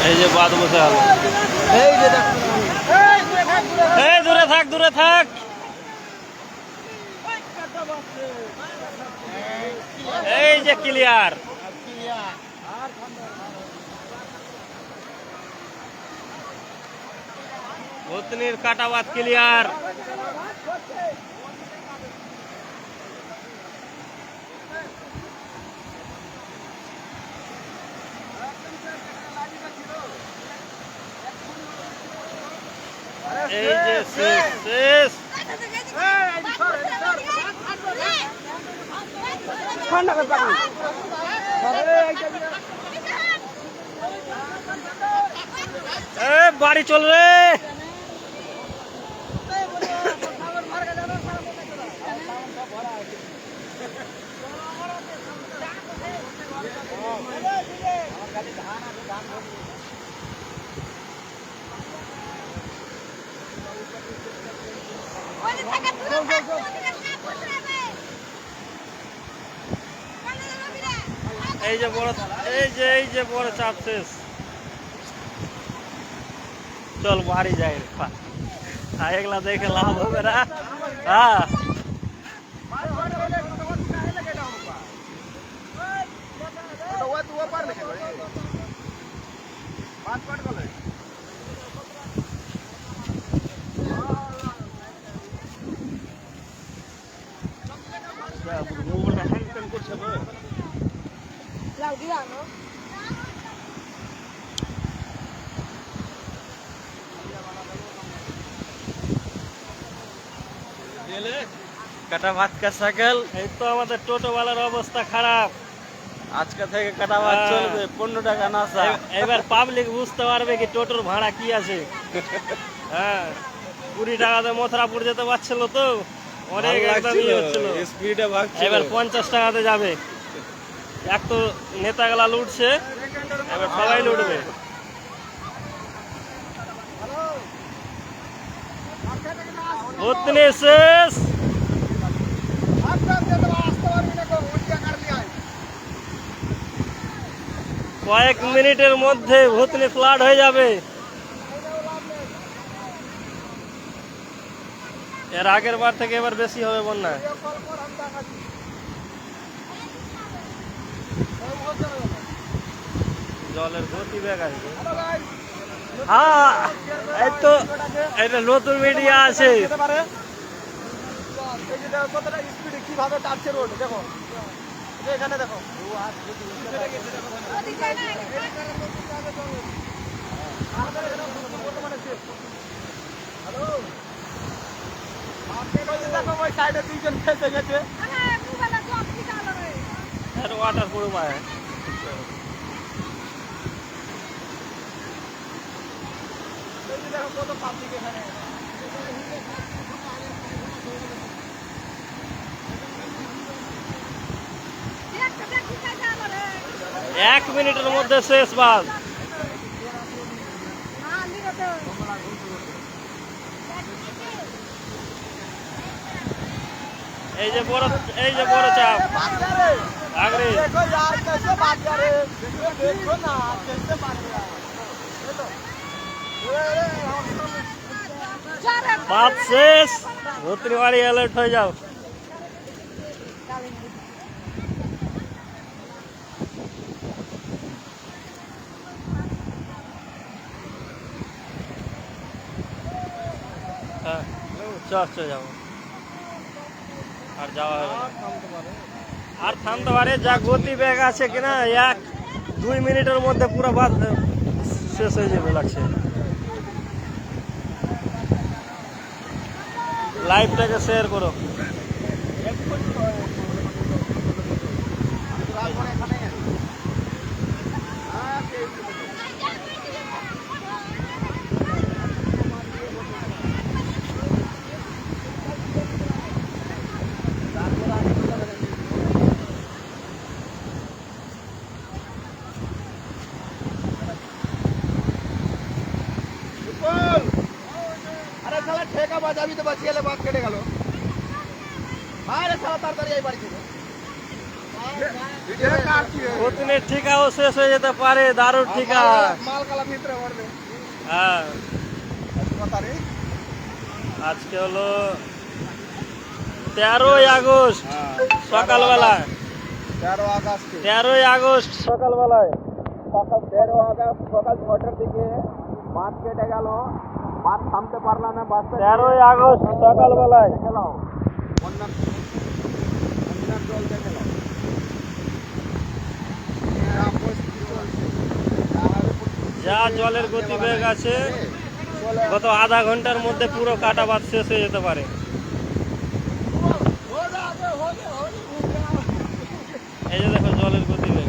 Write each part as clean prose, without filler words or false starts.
এই যে বাদ বসে গেল। এই যে এই দূরে থাক, দূরে থাক। এই যে ক্লিয়ার। ভূতনির কাটাবাদ ক্লিয়ার। এই যে শেষ। বাড়ি চল রে। এই যে বড় চাপ শেষ। চল বাড়ি যাই। এগুলা দেখে লাভ হবে না। হ্যাঁ কাটা ভাত কা সাইকেল। এই তো আমাদের টোটোওয়ালার অবস্থা খারাপ। আজকে থেকে কাটা ভাত চলবে, 15 টাকা নাসা। এবার পাবলিক বুঝতে পারবে কি টোটোর ভাড়া কি আছে। হ্যাঁ 20 টাকাতে মথুরাপুর যেতে পারছিল তো অনেক একদম ইয়ে হচ্ছিল, স্পিডে ভাগছিল। এবার 50 টাকাতে যাবে। এক তো নেতাগুলা লুটছে, এবার সবাই লুটবে। ভূতনি শেষ। কয়েক মিনিটের মধ্যে ভূতনি ফ্লাড হয়ে যাবে। এর আগের বার থেকে এবার বেশি হবে বন্যা। জলের গতি বেগ আছে। হ্যাঁ এই তো এটা নতুন মিডিয়া আছে। কিভাবে টানছে রোড দেখো, এখানে দেখো। দেখো ওই সাইডে 2 জন ফেসে গেছে। ওয়াটার প্রুফ আছে। দেখো কত পাবলিক এখানে। এক মিনিটের মধ্যে শেষ বাস। এই যে বড় চাপ আগ্রে। বাস শেষ। ভূতনি বাড়ি অ্যালার্ট হয়ে যাও। হ্যাঁ চল যাবো। আর যাওয়া হবে আর থামতে পারে। যা গতি বেগ আছে কিনা 1-2 মিনিটের মধ্যে পুরো বাস শেষ হয়ে যাবে লাগছে। লাইভটাকে শেয়ার করো। বাজাবি তো বাঁচিয়ে গেলে বাদ কেটে গেল। আরে সারা তাড়াতাড়ি এই বাড়ি থেকে প্রতিদিনের ঠিকাও শেষ হয়ে যেতে পারে, দারুণ ঠিকা। হ্যাঁ, আজকে হলো 13ই আগস্ট সকালবেলা। 13ই আগস্ট সকালবেলায়, সকাল 13 আগস্ট সকাল 6টার দিকে বাস কেটে গেল, বাস থামতে পারলাম না, বাস 13ই আগস্ট সকালবেলায় গেল বন্যার জল দেখে নাও। যা জলের গতিবেগ আছে, গত আধা ঘন্টার মধ্যে পুরো কাটা বাদ শেষ হয়ে যেতে পারে। এই যে দেখো জলের গতিবেগ,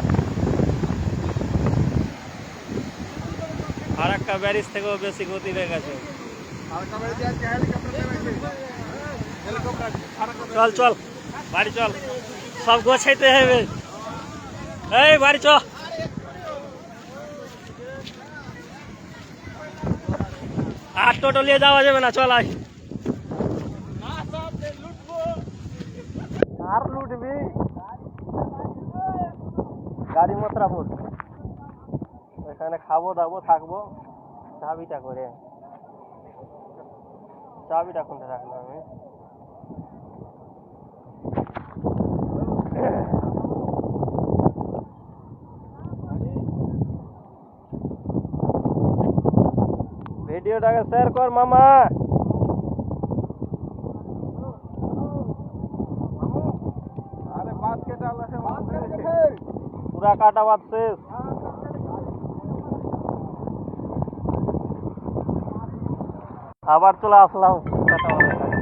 আর একটা ব্যারিজ থেকেও বেশি গতিবেগ আছে। চল চল বাড়ি চল, সব গোছাইতে হবে। এই বাড়ি চ, আর টোটো নিয়ে যাওয়া যাবে না, চল আয়। আর লুটবি গাড়ি মত্রাপুর, এখানে খাবো দাবো থাকবো। চাবিটা করে, চাবিটা কোনটা রাখলাম আমি? ভিডিওটাকে শেয়ার কর মামা। আরে বাস কেটে পুরা কাটা বাদ শেষ। আবার চলে আসলাম কাটা বাদের কাছে।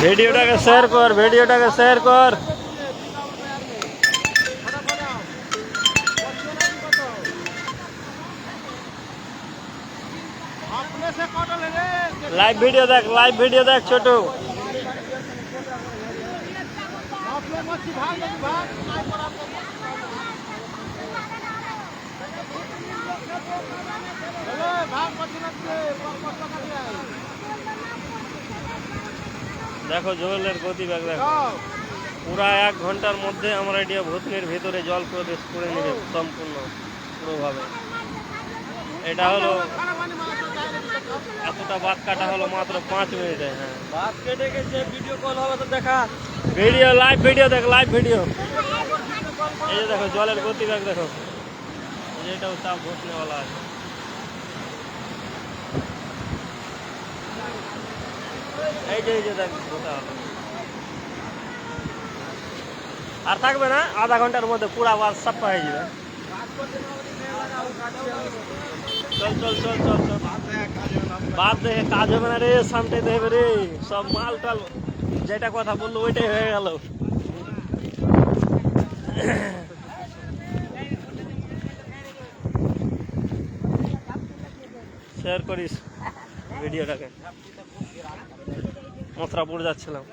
ভিডিওটাকে শেয়ার কর, ভিডিওটাকে শেয়ার কর। লাইভ ভিডিও দেখ, লাইভ ভিডিও দেখ ছোট। দেখো জলের গতিবেগ দেখো, পুরা 1 ঘন্টার মধ্যে আমরা এটা ভূতনির ভিতরে জল প্রবেশ করে নেবে সম্পূর্ণ পুরোভাবে। এটা হলো এতটা বাদ কাটা হলো মাত্র 5 মিনিটে। হ্যাঁ, বাস কেটে গেছে, ভিডিও কল হবে তো দেখা। ভিডিও লাইভ ভিডিও দেখ, লাইভ ভিডিও। এই যে দেখো জলের গতিবেগ দেখো, এই যে এটাও চাপ ভূতনেওয়ালা আছে। এই যে দেখ ভূতা হলো। আর থাকবে না, আধা ঘন্টার মধ্যে পুরা বাস সাপ্পা হয়ে যাবে। চল চল চল চল চল, বাদ দেখে কাজ হবে না রে, সামটাইতে হবে রে। সব মাল টাল যেটা কথা বললো ওইটাই হয়ে গেল। শেয়ার করিস ভিডিওটাকে। মথুরাপুর যাচ্ছিলাম।